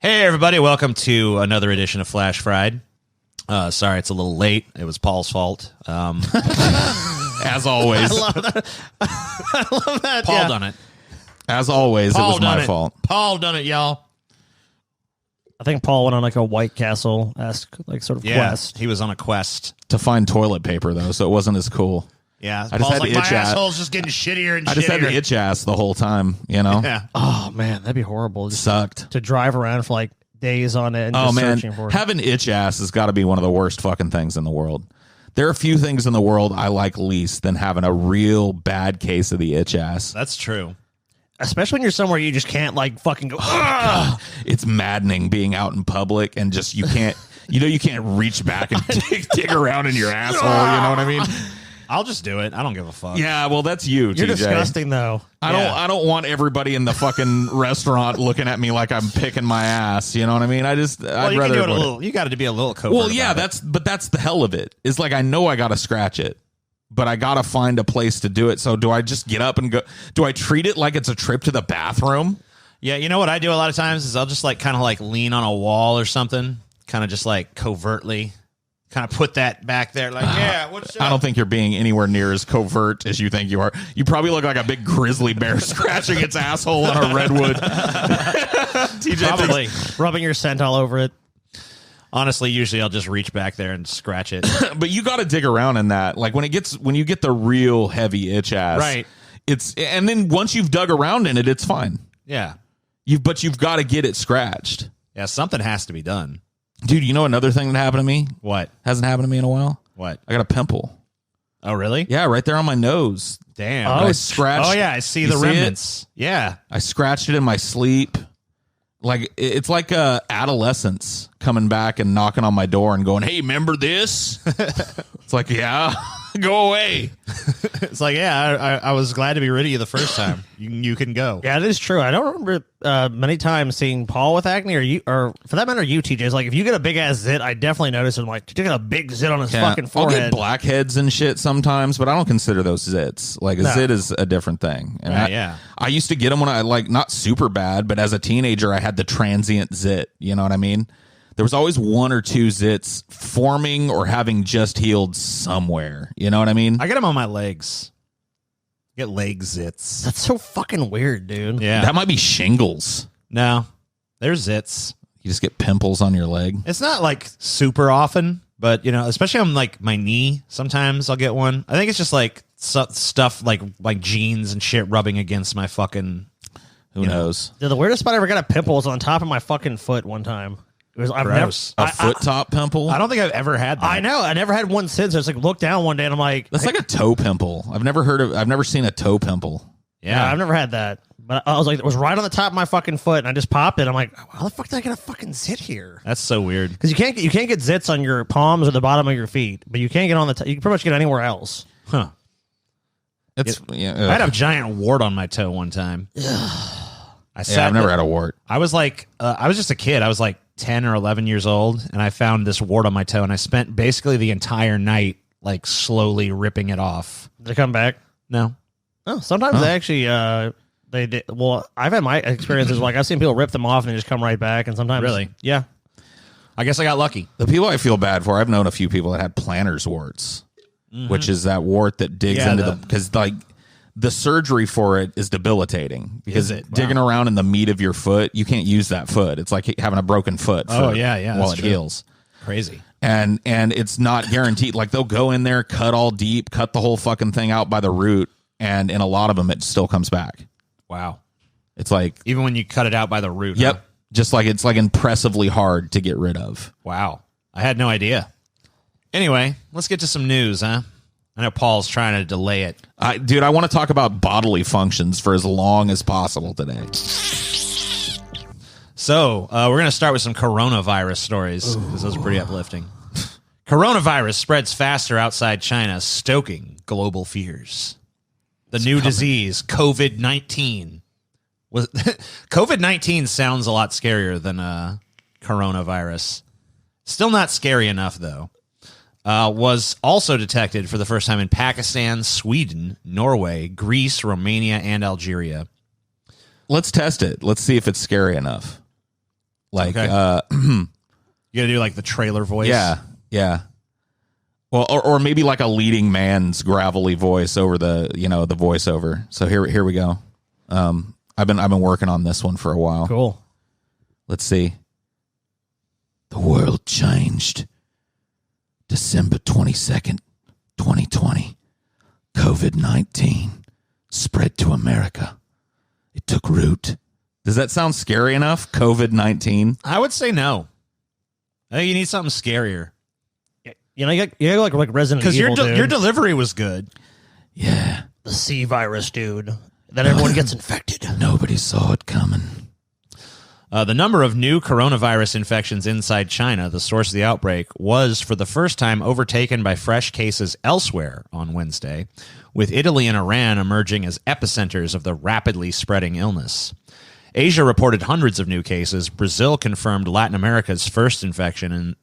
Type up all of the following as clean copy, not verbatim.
Hey, everybody. Welcome to another edition of Flash Fried. Sorry, it's a little late. It was Paul's fault. As always. I love that. I love that. Paul done it. As always, Paul it was my fault. Paul done it, y'all. I think Paul went on like a White Castle-esque like sort of quest. He was on a quest. To find toilet paper, though, so it wasn't as cool. Yeah, I just had like, the my itch ass. asshole's just getting shittier and shittier. I just had the itch ass the whole time, you know? Yeah. Oh, man, that'd be horrible. Just Sucked. to drive around for like days on it and Oh, just man. searching for it. Having itch ass has got to be one of the worst fucking things in the world. There are few things in the world I like least than having a real bad case of the itch ass. That's true. Especially when you're somewhere you just can't like fucking go. God, it's maddening being out in public and just you can't reach back and dig around in your asshole. You know what I mean? I'll just do it. I don't give a fuck. Yeah, well, that's you, You're TJ. disgusting, though. I don't want everybody in the fucking restaurant looking at me like I'm picking my ass. You know what I mean? I'd you rather can do it a little. You got to be a little covert. Well, yeah, about it. that's the hell of it. It's like I know I got to scratch it, but I got to find a place to do it. So do I just get up and go? Do I treat it like it's a trip to the bathroom? Yeah, you know what I do a lot of times is I'll just like kind of like lean on a wall or something, kind of just like covertly. Kind of put that back there, like, yeah, what's up? I don't think you're being anywhere near as covert as you think you are. You probably look like a big grizzly bear scratching its asshole on a redwood. TJ Probably. Rubbing your scent all over it. Honestly, usually I'll just reach back there and scratch it. But you got to dig around in that. Like when you get the real heavy itch ass, Right. And then once you've dug around in it, it's fine. Yeah. But you've got to get it scratched. Yeah, something has to be done. Dude, you know another thing that happened to me? What? Hasn't happened to me in a while? What? I got a pimple. Oh, really? Yeah, right there on my nose. Damn. But I scratched. Oh, yeah, I see the You see remnants. Yeah. I scratched it in my sleep. Like it's like adolescence coming back and knocking on my door and going, "Hey, remember this?" It's like, yeah, go away. It's like, yeah, I was glad to be rid of you the first time. You can go. Yeah, it is true. I don't remember many times seeing Paul with acne, or for that matter, you, TJ. It's like if you get a big ass zit, I definitely notice him. Like, you got a big zit on his fucking I'll forehead. get blackheads and shit sometimes, but I don't consider those zits. Like a zit is a different thing. And I used to get them when I like not super bad, but as a teenager, I had the transient zit. You know what I mean? There was always one or two zits forming or having just healed somewhere. You know what I mean? I get them on my legs. Get leg zits. That's so fucking weird, dude. Yeah. That might be shingles. No, they're zits. You just get pimples on your leg. It's not like super often, but you know, especially on like my knee, sometimes I'll get one. I think it's just like stuff like jeans and shit rubbing against my fucking. Who knows? Dude, the weirdest spot I ever got a pimple was on top of my fucking foot one time. It was Gross. A foot top pimple? I don't think I've ever had that. I know. I never had one since. I was like, look down one day and I'm like, That's like a toe pimple. I've never seen a toe pimple. yeah, I've never had that. But I was like, it was right on the top of my fucking foot, and I just popped it. I'm like, how the fuck did I get a fucking zit here? That's so weird. Because you can't get zits on your palms or the bottom of your feet, but you can't get on the. You can pretty much get anywhere else. Huh. It's I had a giant wart on my toe one time. I've never had a wart. I was like, I was just a kid. I was like 10 or 11 years old, and I found this wart on my toe, and I spent basically the entire night like slowly ripping it off. Did it come back? No. Oh, sometimes they actually. They did. Well, I've had my experiences like I've seen people rip them off and they just come right back, and sometimes Really? yeah. I guess I got lucky. The people I feel bad for, I've known a few people that had plantar's warts, which is that wart that digs into the because like the surgery for it is debilitating because digging around in the meat of your foot, you can't use that foot. It's like having a broken foot. Oh, while that's it true. heals. Crazy. And it's not guaranteed. Like they'll go in there, cut all deep, cut the whole fucking thing out by the root, and in a lot of them, it still comes back. Wow. It's like Even when you cut it out by the root. yep, Huh? just like it's like impressively hard to get rid of. Wow. I had no idea. Anyway, let's get to some news, huh? I know Paul's trying to delay it. Dude, I want to talk about bodily functions for as long as possible today. So we're going to start with some coronavirus stories because those are pretty uplifting. Coronavirus spreads faster outside China, stoking global fears. The new disease, COVID-19. COVID-19 sounds a lot scarier than coronavirus. Still not scary enough, though. Was also detected for the first time in Pakistan, Sweden, Norway, Greece, Romania, and Algeria. Let's test it. Let's see if it's scary enough. Like, you gotta do like the trailer voice. Yeah. Well, or maybe like a leading man's gravelly voice over the voiceover. So here we go. I've been working on this one for a while. Cool. Let's see. The world changed. December 22nd, 2020. COVID-19 spread to America. It took root. Does that sound scary enough? COVID-19? I would say no. I think you need something scarier. You know, you got like Resident Evil, because your delivery was good. Yeah. The C virus, dude. Then everyone gets infected. Nobody saw it coming. The number of new coronavirus infections inside China, the source of the outbreak, was for the first time overtaken by fresh cases elsewhere on Wednesday, with Italy and Iran emerging as epicenters of the rapidly spreading illness. Asia reported hundreds of new cases. Brazil confirmed Latin America's first infection,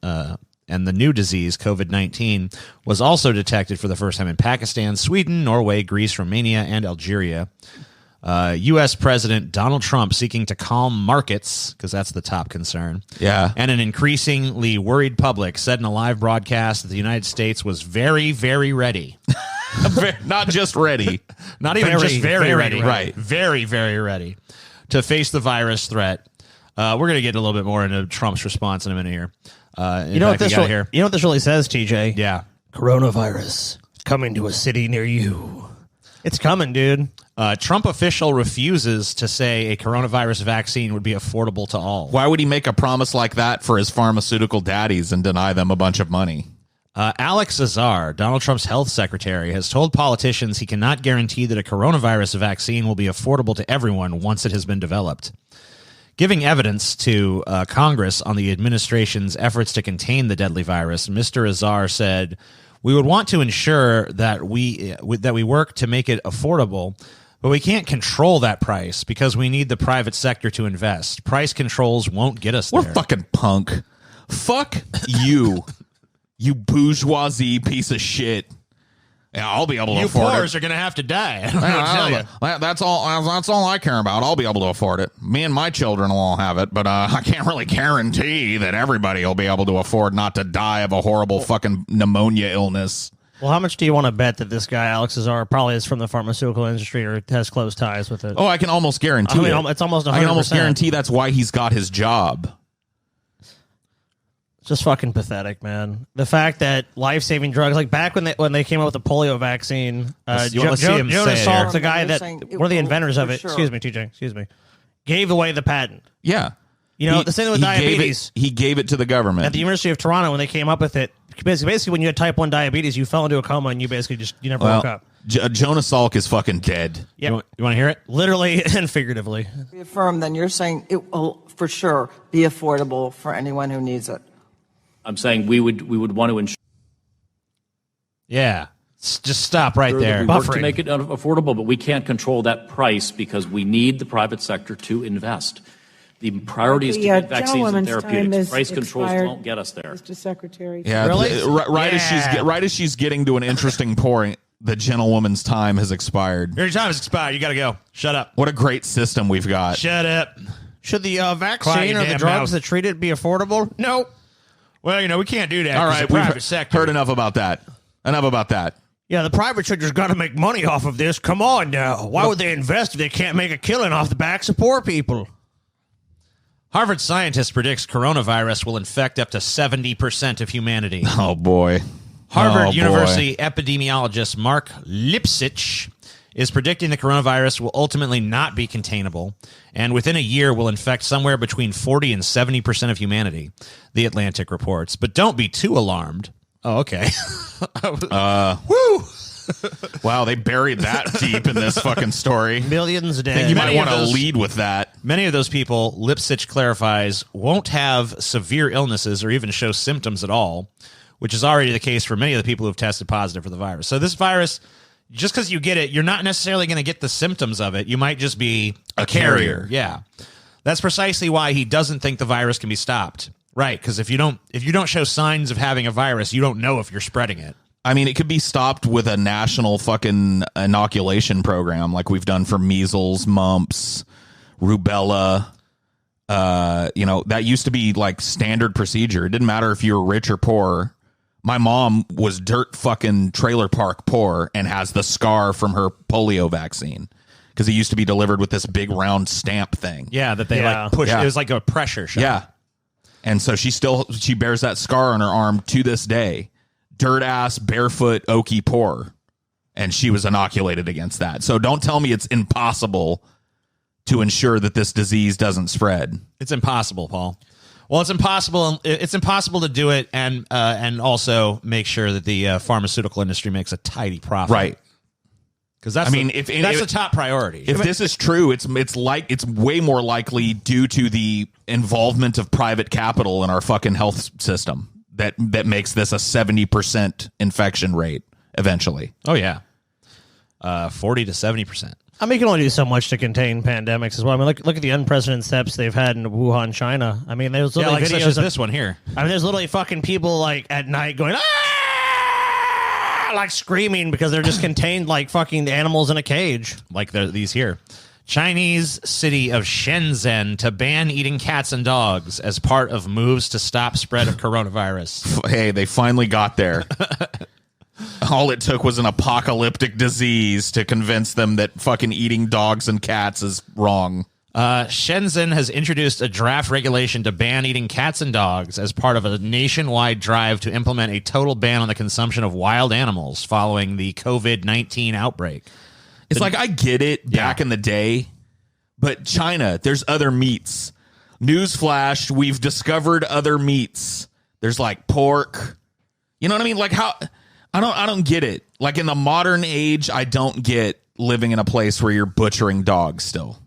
and the new disease, COVID-19, was also detected for the first time in Pakistan, Sweden, Norway, Greece, Romania, and Algeria. U.S. President Donald Trump seeking to calm markets, because that's the top concern. Yeah. And an increasingly worried public said in a live broadcast that the United States was very, very ready. Not just ready. Not even just very ready. Right. Very, very ready to face the virus threat. We're going to get a little bit more into Trump's response in a minute here. You know what this really says, TJ? Yeah. Coronavirus coming to a city near you. It's coming, dude. Trump official refuses to say a coronavirus vaccine would be affordable to all. Why would he make a promise like that for his pharmaceutical daddies and deny them a bunch of money? Alex Azar, Donald Trump's health secretary, has told politicians he cannot guarantee that a coronavirus vaccine will be affordable to everyone once it has been developed. Giving evidence to Congress on the administration's efforts to contain the deadly virus, Mr. Azar said, "We would want to ensure that we work to make it affordable, but we can't control that price because we need the private sector to invest. Price controls won't get us there." We're fucking punk. Fuck you, you bourgeoisie piece of shit. Yeah, I'll be able to afford it. You poors are going to have to die. I don't know what to tell you. That's all I care about. I'll be able to afford it. Me and my children will all have it, but I can't really guarantee that everybody will be able to afford not to die of a horrible fucking pneumonia illness. Well, how much do you want to bet that this guy, Alex Azar, probably is from the pharmaceutical industry or has close ties with it? Oh, I can almost guarantee it. It's almost 100%. I can almost guarantee that's why he's got his job. Just fucking pathetic, man. The fact that life-saving drugs, like back when they came up with the polio vaccine, let's see him Jonas say it Salk, the guy one of the inventors of it, excuse me, TJ, excuse me, gave away the patent. Yeah. You know, the same with diabetes. He gave it to the government. At the University of Toronto, when they came up with it, basically when you had type 1 diabetes, you fell into a coma and you basically you never woke up. Jonas Salk is fucking dead. Yep. You want to hear it? Literally and figuratively. Reaffirm, then you're saying it will for sure be affordable for anyone who needs it. I'm saying we would want to ensure. Yeah. Just stop right there. We work to make it affordable, but we can't control that price because we need the private sector to invest. The priority is to get vaccines and therapeutics. Price controls won't get us there. Mr. Secretary. Yeah, really? Right as she's getting to an interesting point, the gentlewoman's time has expired. Your time has expired. You got to go. Shut up. What a great system we've got. Shut up. Should the vaccine or the drugs that treat it be affordable? No. Well, we can't do that. All right, we've heard enough about that. Enough about that. Yeah, the private sector's got to make money off of this. Come on now. Why would they invest if they can't make a killing off the backs of poor people? Harvard scientist predicts coronavirus will infect up to 70% of humanity. Oh, boy. Harvard University epidemiologist Mark Lipsitch is predicting the coronavirus will ultimately not be containable, and within a year will infect somewhere between 40 and 70% of humanity, The Atlantic reports. But don't be too alarmed. Oh, okay. Woo! Wow, they buried that deep in this fucking story. Millions dead. I think you might want to lead with that. Many of those people, Lipsitch clarifies, won't have severe illnesses or even show symptoms at all, which is already the case for many of the people who have tested positive for the virus. So this virus, just because you get it, you're not necessarily going to get the symptoms of it. You might just be a carrier. Yeah. That's precisely why he doesn't think the virus can be stopped. Right, because if you don't show signs of having a virus, you don't know if you're spreading it. I mean, it could be stopped with a national fucking inoculation program like we've done for measles, mumps, rubella. That used to be like standard procedure. It didn't matter if you were rich or poor. My mom was dirt fucking trailer park poor and has the scar from her polio vaccine because it used to be delivered with this big round stamp thing. Yeah, that they like push. Yeah. It was like a pressure shot. Yeah. And so she bears that scar on her arm to this day. Dirt ass, barefoot, oaky poor. And she was inoculated against that. So don't tell me it's impossible to ensure that this disease doesn't spread. It's impossible, Paul. Well, it's impossible. It's impossible to do it and also make sure that the pharmaceutical industry makes a tidy profit. Right. Because that's the top priority. If this is true, it's way more likely due to the involvement of private capital in our fucking health system that makes this a 70% infection rate eventually. Oh yeah, 40 to 70%. I mean, you can only do so much to contain pandemics as well. I mean, look at the unprecedented steps they've had in Wuhan, China. I mean, there's literally videos such as this one here. I mean, there's literally fucking people like at night going like screaming because they're just contained like fucking animals in a cage. Like these here. Chinese city of Shenzhen to ban eating cats and dogs as part of moves to stop spread of coronavirus. Hey, they finally got there. All it took was an apocalyptic disease to convince them that fucking eating dogs and cats is wrong. Shenzhen has introduced a draft regulation to ban eating cats and dogs as part of a nationwide drive to implement a total ban on the consumption of wild animals following the COVID-19 outbreak. It's like, I get it back in the day, but China, there's other meats. Newsflash, we've discovered other meats. There's like pork. You know what I mean? Like how... I don't get it. Like in the modern age, I don't get living in a place where you're butchering dogs still.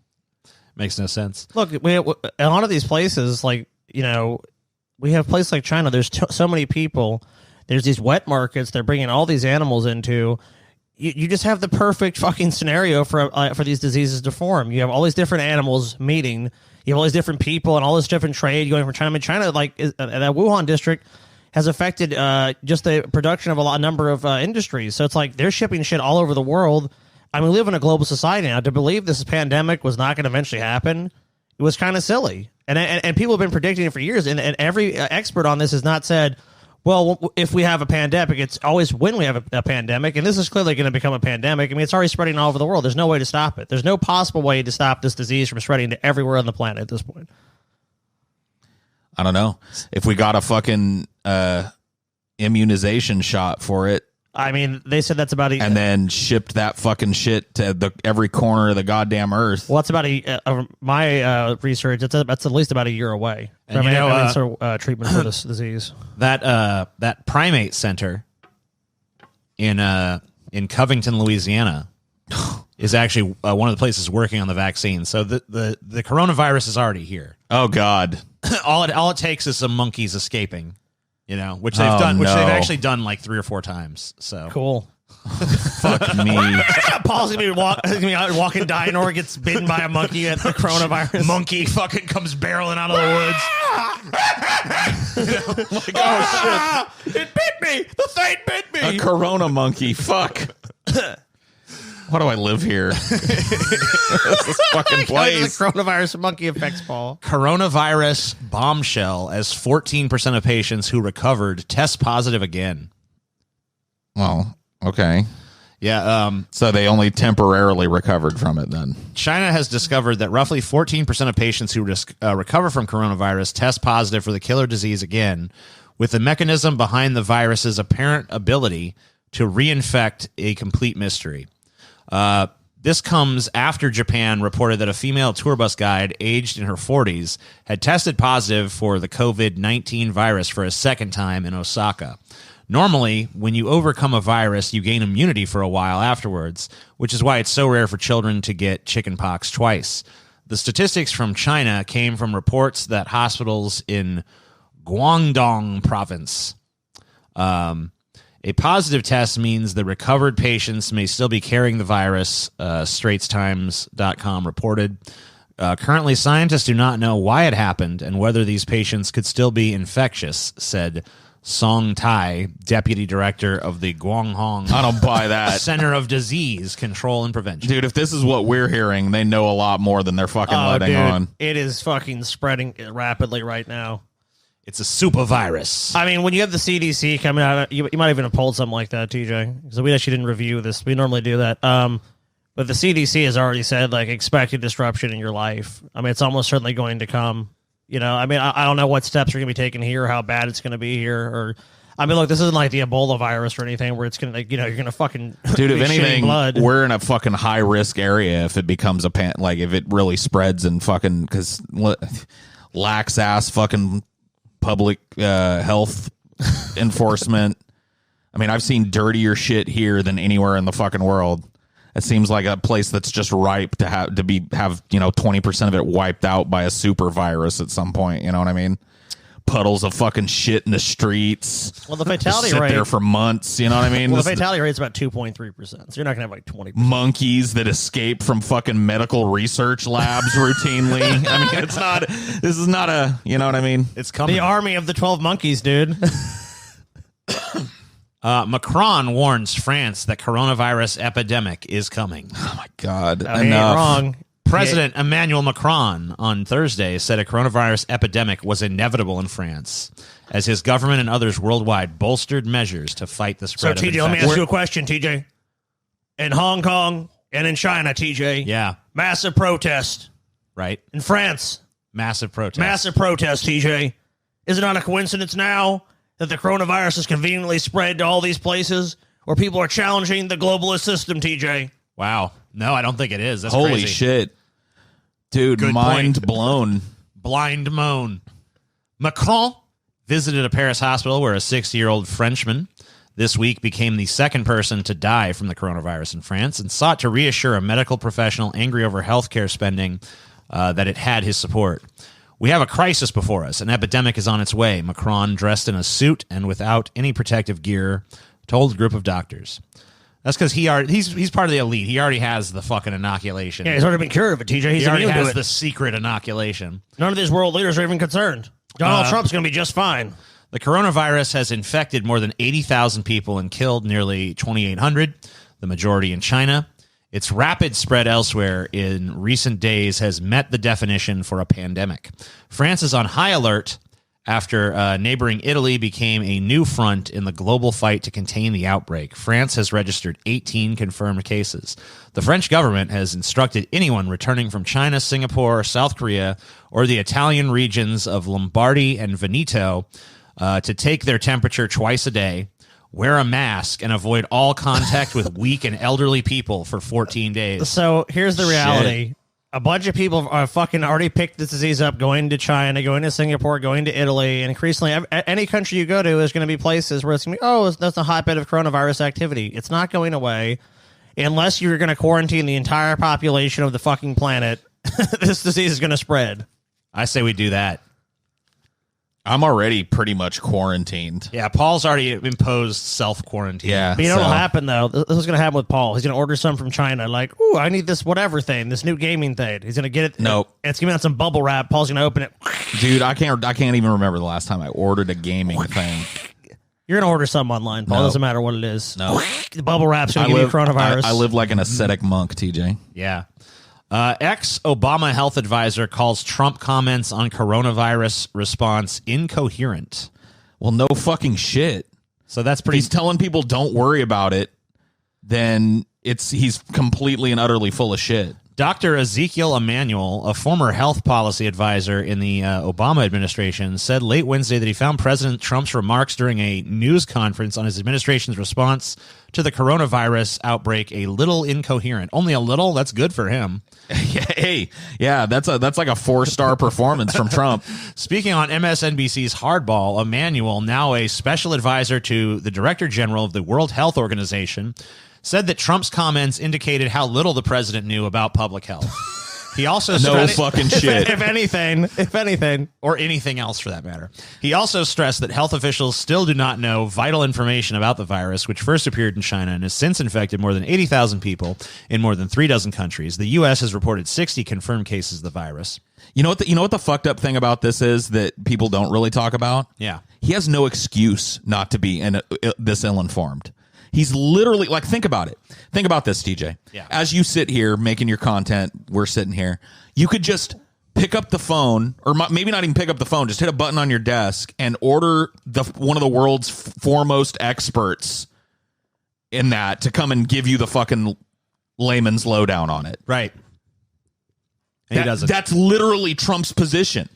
Makes no sense. Look, a lot of these places, like, we have places like China. There's so many people. There's these wet markets they're bringing all these animals into. You just have the perfect fucking scenario for these diseases to form. You have all these different animals meeting. You have all these different people and all this different trade going from China. I mean, China, like that Wuhan district, has affected just the production of a number of industries. So it's like they're shipping shit all over the world. I mean, we live in a global society now. To believe this pandemic was not going to eventually happen, it was kind of silly. And people have been predicting it for years. And every expert on this has not said, well, if we have a pandemic, it's always when we have a pandemic. And this is clearly going to become a pandemic. I mean, it's already spreading all over the world. There's no way to stop it. There's no possible way to stop this disease from spreading to everywhere on the planet at this point. I don't know. If we got a fucking immunization shot for it. I mean, they said that's about and then shipped that fucking shit to every corner of the goddamn earth. Well, that's about my research. That's at least about a year away from treatment for this disease. That primate center in Covington, Louisiana, is actually one of the places working on the vaccine. So the coronavirus is already here. Oh God. all it takes is some monkeys escaping, which they've done, which they've actually done like 3 or 4 times. So cool. Fuck me. Paul's gonna be out walking dino, gets bitten by a monkey at the coronavirus. Monkey fucking comes barreling out of the woods. Like, oh shit! It bit me. The thing bit me. A corona monkey. Fuck. Why do I live here? This fucking place. The coronavirus monkey effects, Paul. Coronavirus bombshell as 14% of patients who recovered test positive again. Well, okay. Yeah. So they only temporarily recovered from it then. China has discovered that roughly 14% of patients who recover from coronavirus test positive for the killer disease again, with the mechanism behind the virus's apparent ability to reinfect a complete mystery. This comes after Japan reported that a female tour bus guide aged in her 40s had tested positive for the COVID-19 virus for a second time in Osaka. Normally, when you overcome a virus, you gain immunity for a while afterwards, which is why it's so rare for children to get chickenpox twice. The statistics from China came from reports that hospitals in Guangdong province. A positive test means the recovered patients may still be carrying the virus, straitstimes.com reported. Currently, scientists do not know why it happened and whether these patients could still be infectious, said Song Tai, deputy director of the Guanghong I don't buy that. Center of Disease Control and Prevention. Dude, if this is what we're hearing, they know a lot more than they're fucking letting on. It is fucking spreading rapidly right now. It's a super virus. I mean, when you have the CDC coming out, you might even have pulled something like that, TJ. Because we actually didn't review this. We normally do that. But the CDC has already said, like, expect a disruption in your life. I mean, it's almost certainly going to come. You know, I mean, I don't know what steps are going to be taken here, how bad it's going to be here, or I mean, look, this isn't like the Ebola virus or anything where it's going to, like, you know, you're going to fucking dude. If anything, blood. We're in a fucking high risk area if it becomes a like if it really spreads and fucking because lax ass fucking public health enforcement. I mean, I've seen dirtier shit here than anywhere in the fucking world. It seems like a place that's just ripe to have 20% of it wiped out by a super virus at some point. You know what I mean? Puddles of fucking shit in the streets. Well, the fatality sit rate there for months. You know what I mean? Well, the fatality rate is about 2.3%. So you're not gonna have like 20%. Monkeys that escape from fucking medical research labs routinely. I mean, it's not. This is not a. You know what I mean? It's coming. The army of the 12 monkeys, dude. Macron warns France that coronavirus epidemic is coming. Oh my God! He ain't wrong. President Emmanuel Macron on Thursday said a coronavirus epidemic was inevitable in France as his government and others worldwide bolstered measures to fight the spread of infection. TJ, let me ask you a question, TJ. In Hong Kong and in China, TJ. Yeah. Massive protest. Right. In France. Massive protest. Massive protest, TJ. Is it not a coincidence now that the coronavirus has conveniently spread to all these places where people are challenging the globalist system, TJ? Wow. No, I don't think it is. That's holy crazy. Shit. Dude, Good mind point. blown. Blind moan. Macron visited a Paris hospital where a 60-year-old Frenchman this week became the second person to die from the coronavirus in France and sought to reassure a medical professional angry over healthcare spending that it had his support. We have a crisis before us. An epidemic is on its way. Macron, dressed in a suit and without any protective gear, told a group of doctors. That's because he's part of the elite. He already has the fucking inoculation. Yeah, he's already been cured of it, TJ. He already has the secret inoculation. None of these world leaders are even concerned. Donald Trump's going to be just fine. The coronavirus has infected more than 80,000 people and killed nearly 2,800, the majority in China. Its rapid spread elsewhere in recent days has met the definition for a pandemic. France is on high alert after neighboring Italy became a new front in the global fight to contain the outbreak. France has registered 18 confirmed cases. The French government has instructed anyone returning from China, Singapore, South Korea, or the Italian regions of Lombardy and Veneto to take their temperature twice a day, wear a mask, and avoid all contact with weak and elderly people for 14 days. So here's the reality. Shit. A bunch of people are fucking already picked this disease up, going to China, going to Singapore, going to Italy, and increasingly, any country you go to, there's going to be places where it's going to be, that's a hotbed of coronavirus activity. It's not going away unless you're going to quarantine the entire population of the fucking planet. This disease is going to spread. I say we do that. I'm already pretty much quarantined. Yeah, Paul's already imposed self-quarantine. Yeah. But you know what'll happen, though? This is going to happen with Paul. He's going to order some from China, like, ooh, I need this whatever thing, this new gaming thing. He's going to get it. Nope. And it's going to be on some bubble wrap. Paul's going to open it. Dude, I can't even remember the last time I ordered a gaming thing. You're going to order something online, Paul. No. Doesn't matter what it is. No. The bubble wrap's going to give you coronavirus. I live like an ascetic monk, TJ. Yeah. Ex-Obama health advisor calls Trump comments on coronavirus response incoherent. Well, no fucking shit. So that's pretty... He's telling people don't worry about it, then he's completely and utterly full of shit. Dr. Ezekiel Emanuel, a former health policy advisor in the Obama administration, said late Wednesday that he found President Trump's remarks during a news conference on his administration's response to the coronavirus outbreak a little incoherent. Only a little? That's good for him. Yeah, that's like a 4-star performance from Trump. Speaking on MSNBC's Hardball, Emanuel, now a special advisor to the Director General of the World Health Organization, said that Trump's comments indicated how little the president knew about public health. He also fucking shit. If anything, or anything else for that matter. He also stressed that health officials still do not know vital information about the virus, which first appeared in China and has since infected more than 80,000 people in more than 36 countries. The U.S. has reported 60 confirmed cases of the virus. You know what the fucked up thing about this is that people don't really talk about? Yeah. he has no excuse not to be this ill-informed. He's literally, like, think about it. Think about this, TJ. Yeah. As you sit here making your content, we're sitting here, you could just pick up the phone, or maybe not even pick up the phone, just hit a button on your desk and order one of the world's foremost experts in that to come and give you the fucking layman's lowdown on it. Right. He doesn't. That's literally Trump's position.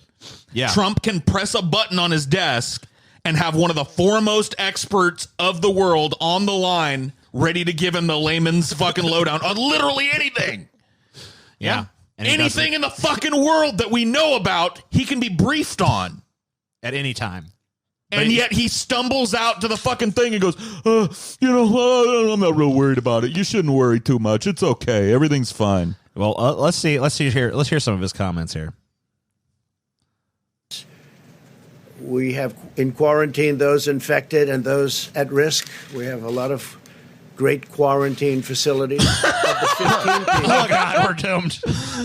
Yeah. Trump can press a button on his desk and have one of the foremost experts of the world on the line ready to give him the layman's fucking lowdown on literally anything. Yeah. And anything in the fucking world that we know about, he can be briefed on. At any time. And yet he stumbles out to the fucking thing and goes, I'm not real worried about it. You shouldn't worry too much. It's okay. Everything's fine. Well, let's hear some of his comments here. We have in quarantine those infected and those at risk. We have a lot of great quarantine facilities. Of the 15 people, Oh, God, we're doomed.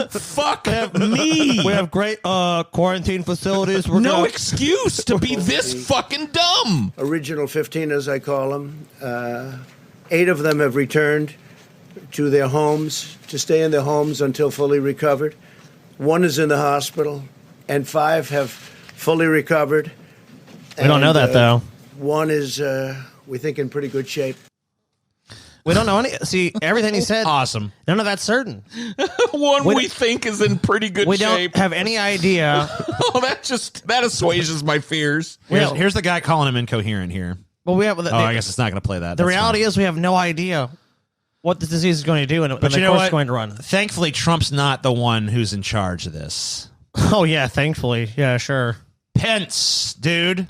Fuck me. We have great quarantine facilities. No excuse to be this fucking dumb. Original 15, as I call them. 8 of them have returned to their homes, to stay in their homes until fully recovered. 1 is in the hospital, and 5 have fully recovered. We don't know that, though. 1 is, we think, in pretty good shape. We don't know any. See, everything he said. Awesome. None of that's certain. One we think is in pretty good we shape. Don't have any idea. Oh, that assuages my fears. Here's the guy calling him incoherent here. Well, we have. I guess it's not going to play that. The reality is we have no idea what this disease is going to do and the course it's going to run. Thankfully, Trump's not the one who's in charge of this. Oh, yeah, thankfully. Yeah, sure. Pence, dude.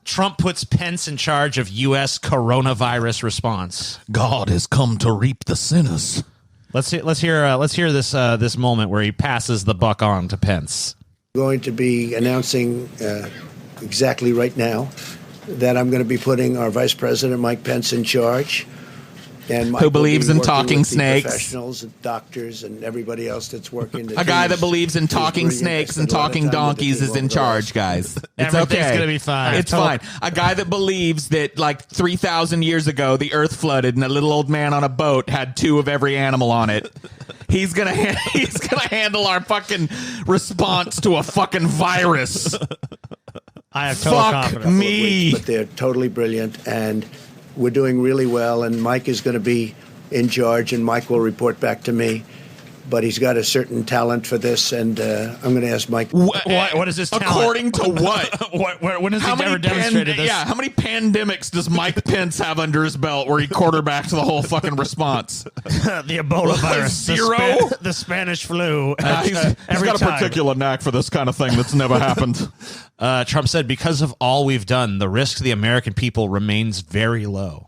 Trump puts Pence in charge of U.S. coronavirus response. God has come to reap the sinners. Let's hear this moment where he passes the buck on to Pence. Going to be announcing exactly right now that I'm going to be putting our Vice President Mike Pence in charge. And Mike who believes in talking snakes, professionals, and doctors, and everybody else that's working. A guy that believes in talking snakes and talking donkeys is in charge, guys. It's Everything's okay. gonna be fine. It's fine. A guy that believes that like 3,000 years ago the Earth flooded and a little old man on a boat had 2 of every animal on it. He's gonna handle our fucking response to a fucking virus. I have total confidence. Fuck me. But they're totally brilliant, and we're doing really well, and Mike is going to be in charge, and Mike will report back to me. But he's got a certain talent for this, and I'm going to ask Mike. What is his talent? According to what? When has he ever demonstrated this? Yeah, how many pandemics does Mike Pence have under his belt where he quarterbacks the whole fucking response? The Ebola virus. 0? The Spanish flu. He's got a particular knack for this kind of thing that's never happened. Trump said, because of all we've done, the risk to the American people remains very low.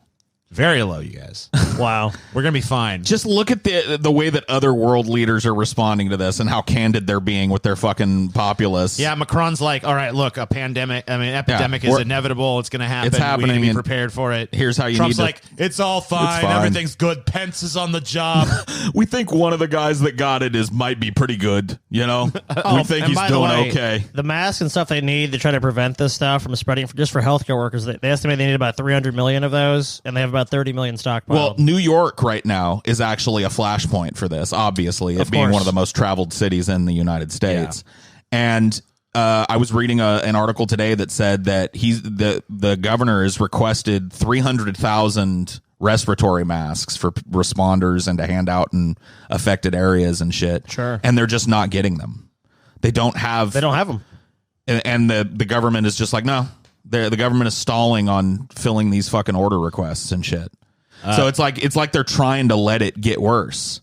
Very low, you guys. Wow. We're going to be fine. Just look at the way that other world leaders are responding to this and how candid they're being with their fucking populace. Yeah, Macron's like, all right, look, epidemic is inevitable. It's going to happen. It's happening. We need to be prepared for it. Here's how you Trump's need to... like, it's all fine. It's fine. Everything's good. Pence is on the job. We think one of the guys that got it might be pretty good, you know? We think he's doing okay. The masks and stuff they need to try to prevent this stuff from spreading, just for healthcare workers, they estimate they need about 300 million of those, and they have about 30 million stockpiled. Well, New York right now is actually a flashpoint for this, obviously, it being one of the most traveled cities in the United States. Yeah. And I was reading an article today that said that the governor has requested 300,000 respiratory masks for responders and to hand out in affected areas and shit. Sure. And they're just not getting them. They don't have them. And the government is just like, no. The government is stalling on filling these fucking order requests and shit. So it's like they're trying to let it get worse.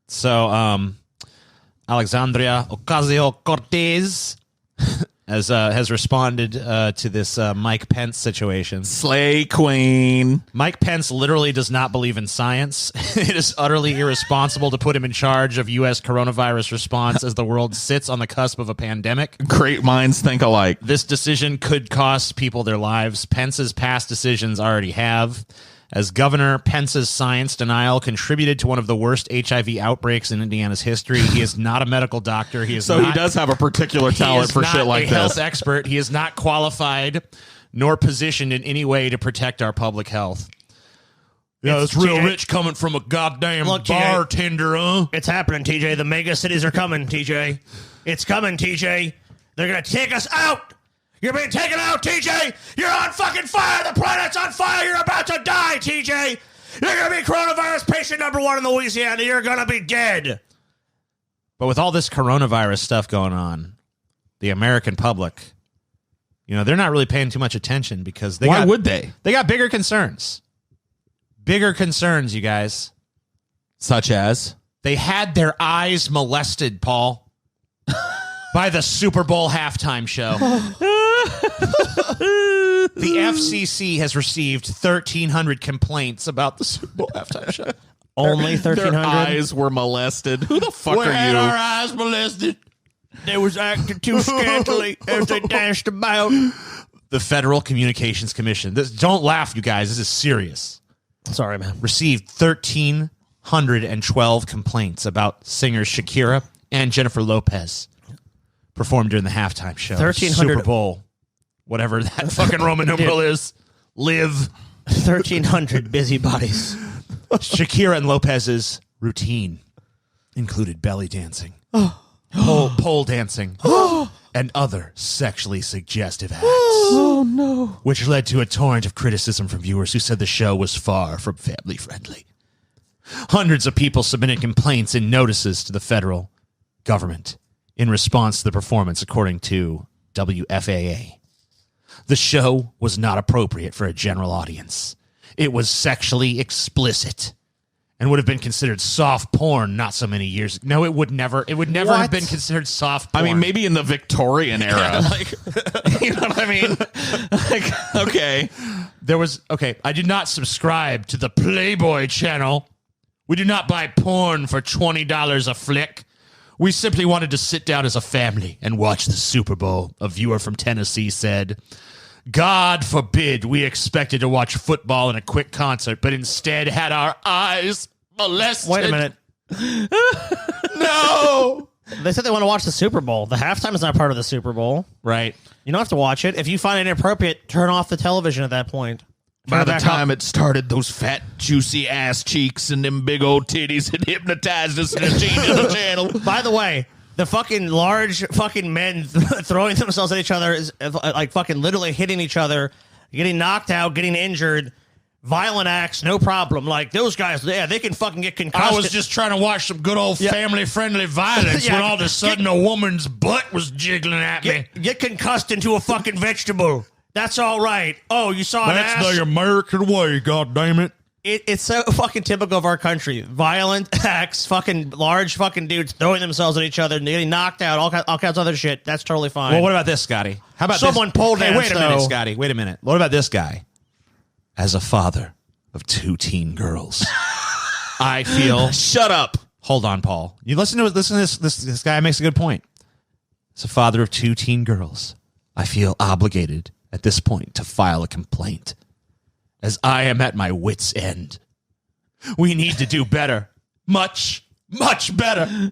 So Alexandria OcasioCortez has responded to this Mike Pence situation. Slay queen. Mike Pence literally does not believe in science. It is utterly irresponsible to put him in charge of U.S. coronavirus response as the world sits on the cusp of a pandemic. Great minds think alike. This decision could cost people their lives. Pence's past decisions already have. as Governor Pence's science denial contributed to one of the worst HIV outbreaks in Indiana's history. He is not a medical doctor. He does have a particular talent for shit like this. He is not a health expert. He is not qualified nor positioned in any way to protect our public health. Yeah, it's real rich coming from a goddamn bartender, huh? It's happening, TJ. The mega cities are coming, TJ. It's coming, TJ. They're going to take us out. You're being taken out, TJ. You're on fucking fire. The planet's on fire. You're about to die, TJ. You're going to be coronavirus patient number 1 in Louisiana. You're going to be dead. But with all this coronavirus stuff going on, the American public, they're not really paying too much attention because Why would they? They got bigger concerns. Bigger concerns, you guys. Such as? They had their eyes molested, Paul, by the Super Bowl halftime show. The FCC has received 1,300 complaints about the Super Bowl halftime show. Only 1,300? Their eyes were molested. Who the fuck are you? Had our eyes molested. They was acting too scantily as they danced about. The Federal Communications Commission. Don't laugh, you guys. This is serious. Sorry, man. Received 1,312 complaints about singers Shakira and Jennifer Lopez performed during the halftime show. 1,300 Super Bowl, whatever that fucking Roman numeral is. Live. 1,300 busybodies. Shakira and Lopez's routine included belly dancing, pole dancing, and other sexually suggestive acts. Oh, no. Which led to a torrent of criticism from viewers who said the show was far from family friendly. Hundreds of people submitted complaints and notices to the federal government in response to the performance, according to WFAA. The show was not appropriate for a general audience. It was sexually explicit and would have been considered soft porn not so many years ago. No, it would never have been considered soft porn. I mean, maybe in the Victorian era. You know what I mean? Okay. I did not subscribe to the Playboy channel. We do not buy porn for $20 a flick. We simply wanted to sit down as a family and watch the Super Bowl, a viewer from Tennessee said. God forbid we expected to watch football and a quick concert, but instead had our eyes molested. Wait a minute. No! They said they want to watch the Super Bowl. The halftime is not part of the Super Bowl. Right. You don't have to watch it. If you find it inappropriate, turn off the television at that point. By the time it started, those fat, juicy ass cheeks and them big old titties had hypnotized us and changed the channel. By the way, the fucking large fucking men throwing themselves at each other is like fucking literally hitting each other, getting knocked out, getting injured, violent acts, no problem. Like those guys, yeah, they can fucking get concussed. I was just trying to watch some good old family-friendly violence when all of a sudden a woman's butt was jiggling at me. Get concussed into a fucking vegetable. That's all right. Oh, you saw an ass? That's the American way, goddammit. It's so fucking typical of our country. Violent acts, fucking large fucking dudes throwing themselves at each other and getting knocked out, all kinds of other shit. That's totally fine. Well, what about this, Scotty? How about someone pole dance? Hey, wait a minute, Scotty. Wait a minute. What about this guy? As a father of 2 teen girls, I feel. Shut up. Hold on, Paul. You listen to this guy makes a good point. As a father of 2 teen girls, I feel obligated at this point to file a complaint, as I am at my wit's end. We need to do better. Much, much better.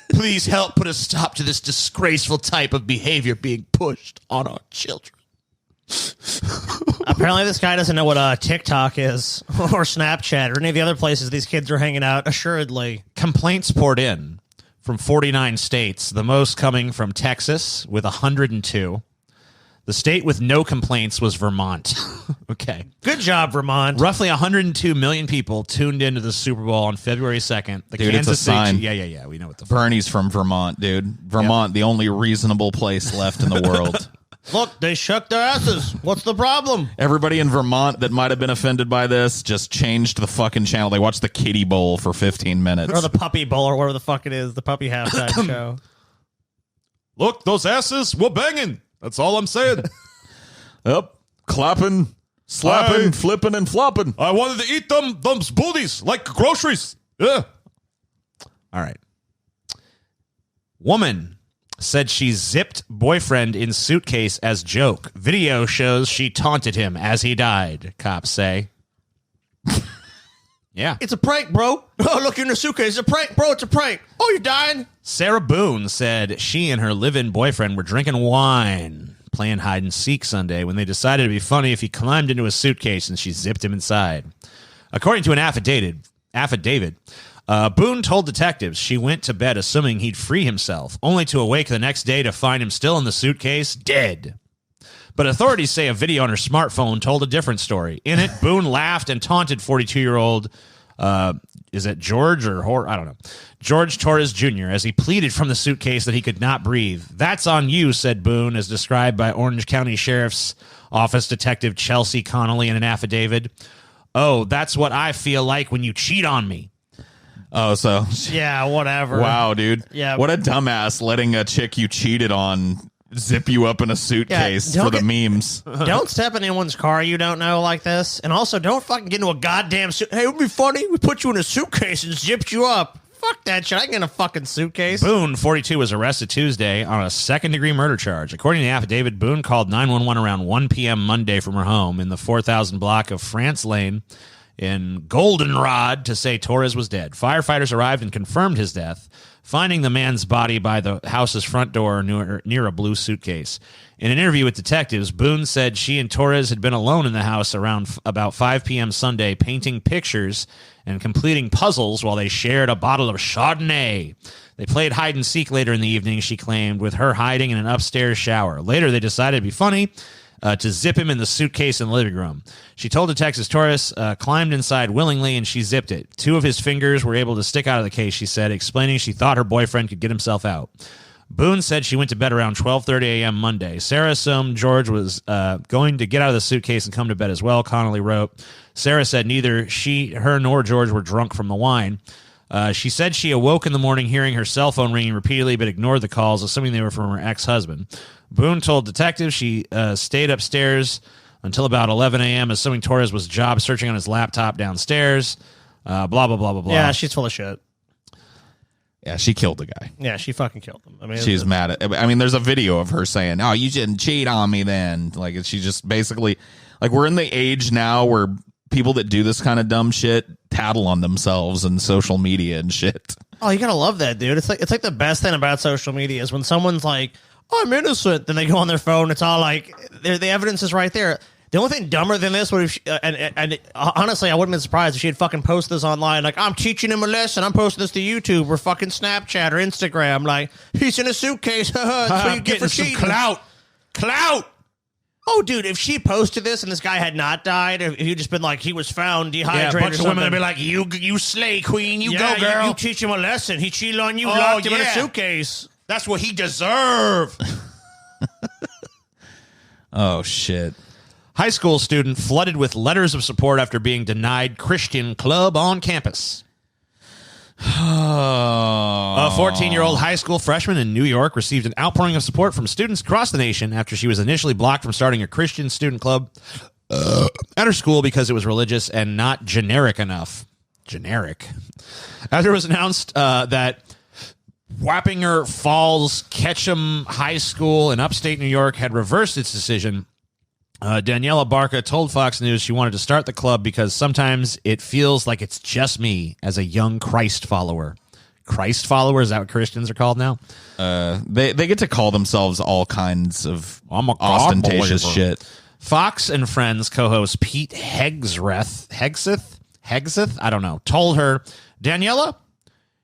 Please help put a stop to this disgraceful type of behavior being pushed on our children. Apparently this guy doesn't know what TikTok is or Snapchat or any of the other places these kids are hanging out, assuredly. Complaints poured in from 49 states, the most coming from Texas with 102. The state with no complaints was Vermont. Okay. Good job, Vermont. Roughly 102 million people tuned into the Super Bowl on February 2nd. The dude, Kansas it's a sign. Yeah. We know what the Bernie's from Vermont, dude. Vermont, the only reasonable place left in the world. Look, they shook their asses. What's the problem? Everybody in Vermont that might have been offended by this just changed the fucking channel. They watched the Kiddie Bowl for 15 minutes. Or the Puppy Bowl or whatever the fuck it is. The Puppy Halftime Show. Look, those asses were banging. That's all I'm saying. Yep. Clapping, slapping, flipping, and flopping. I wanted to eat them booties like groceries. Yeah. All right. Woman said she zipped boyfriend in suitcase as joke. Video shows she taunted him as he died, cops say. Yeah. It's a prank, bro. Oh, look, you're in a suitcase. It's a prank, bro. It's a prank. Oh, you're dying. Sarah Boone said she and her live-in boyfriend were drinking wine, playing hide and seek Sunday when they decided it'd be funny if he climbed into a suitcase and she zipped him inside. According to an affidavit, Boone told detectives she went to bed assuming he'd free himself, only to awake the next day to find him still in the suitcase, dead. But authorities say a video on her smartphone told a different story. In it, Boone laughed and taunted 42-year-old, is it George or I don't know, George Torres Jr., as he pleaded from the suitcase that he could not breathe. That's on you, said Boone, as described by Orange County Sheriff's Office Detective Chelsea Connolly in an affidavit. Oh, that's what I feel like when you cheat on me. Oh, so. Yeah, whatever. Wow, dude. Yeah. What a dumbass letting a chick you cheated on zip you up in a suitcase for the memes. Don't step in anyone's car you don't know like this. And also, don't fucking get into a goddamn suit. Hey, it would be funny. We put you in a suitcase and zipped you up. Fuck that shit. I get in a fucking suitcase. Boone, 42, was arrested Tuesday on a second-degree murder charge. According to the affidavit, Boone called 911 around 1 p.m. Monday from her home in the 4,000 block of France Lane in Goldenrod to say Torres was dead. Firefighters arrived and confirmed his death, finding the man's body by the house's front door near a blue suitcase. In an interview with detectives, Boone said she and Torres had been alone in the house around about 5 p.m. Sunday, painting pictures and completing puzzles while they shared a bottle of Chardonnay. They played hide and seek later in the evening, she claimed, with her hiding in an upstairs shower. Later, they decided it'd be funny to zip him in the suitcase in the living room. She told detectives Torres climbed inside willingly and she zipped it. 2 of his fingers were able to stick out of the case, she said, explaining she thought her boyfriend could get himself out. Boone said she went to bed around 12:30 a.m. Monday. Sarah assumed George was going to get out of the suitcase and come to bed as well, Connolly wrote. Sarah said neither her nor George were drunk from the wine. She said she awoke in the morning hearing her cell phone ringing repeatedly but ignored the calls, assuming they were from her ex-husband. Boone told detectives she stayed upstairs until about 11 a.m., assuming Torres was job searching on his laptop downstairs. Blah, blah, blah, blah, blah. Yeah, she's full of shit. Yeah, she killed the guy. Yeah, she fucking killed him. I mean, she's mad at. I mean, there's a video of her saying, "Oh, you didn't cheat on me." Then, like, she just basically, like, we're in the age now where people that do this kind of dumb shit tattle on themselves and social media and shit. Oh, you gotta love that, dude. It's like the best thing about social media is when someone's like, "Oh, I'm innocent," then they go on their phone. It's all like the evidence is right there. The only thing dumber than this would, and honestly, I wouldn't be surprised if she had fucking posted this online. Like, I'm teaching him a lesson. I'm posting this to YouTube or fucking Snapchat or Instagram. Like, he's in a suitcase. That's what you get for cheating. Clout. Oh, dude, if she posted this and this guy had not died, if he'd just been like, he was found dehydrated. Yeah, a bunch of women would be like, you slay, queen. You go, girl. You teach him a lesson. He cheated on you, locked him in a suitcase. That's what he deserved. Oh, shit. High school student flooded with letters of support after being denied Christian club on campus. A 14-year-old high school freshman in New York received an outpouring of support from students across the nation after she was initially blocked from starting a Christian student club at her school because it was religious and not generic enough. Generic. After it was announced that Wappinger Falls Ketchum High School in upstate New York had reversed its decision, Daniela Barca told Fox News she wanted to start the club because sometimes it feels like it's just me as a young Christ follower. Christ follower? Is that what Christians are called now? They get to call themselves all kinds of ostentatious shit. Fox and Friends co-host Pete Hegseth, I don't know, told her, Daniela,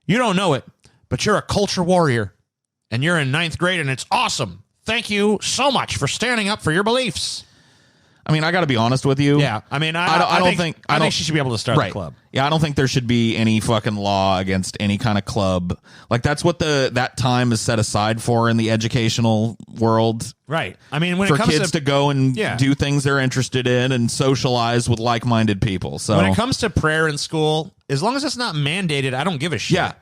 you don't know it, but you're a culture warrior, and you're in 9th grade, and it's awesome. Thank you so much for standing up for your beliefs. I mean, I got to be honest with you. Yeah, I mean, I think she should be able to start the club. Yeah, I don't think there should be any fucking law against any kind of club. Like, that's what that time is set aside for in the educational world. Right. I mean, when for it comes kids to go and do things they're interested in and socialize with like-minded people. So when it comes to prayer in school, as long as it's not mandated, I don't give a shit. Yeah,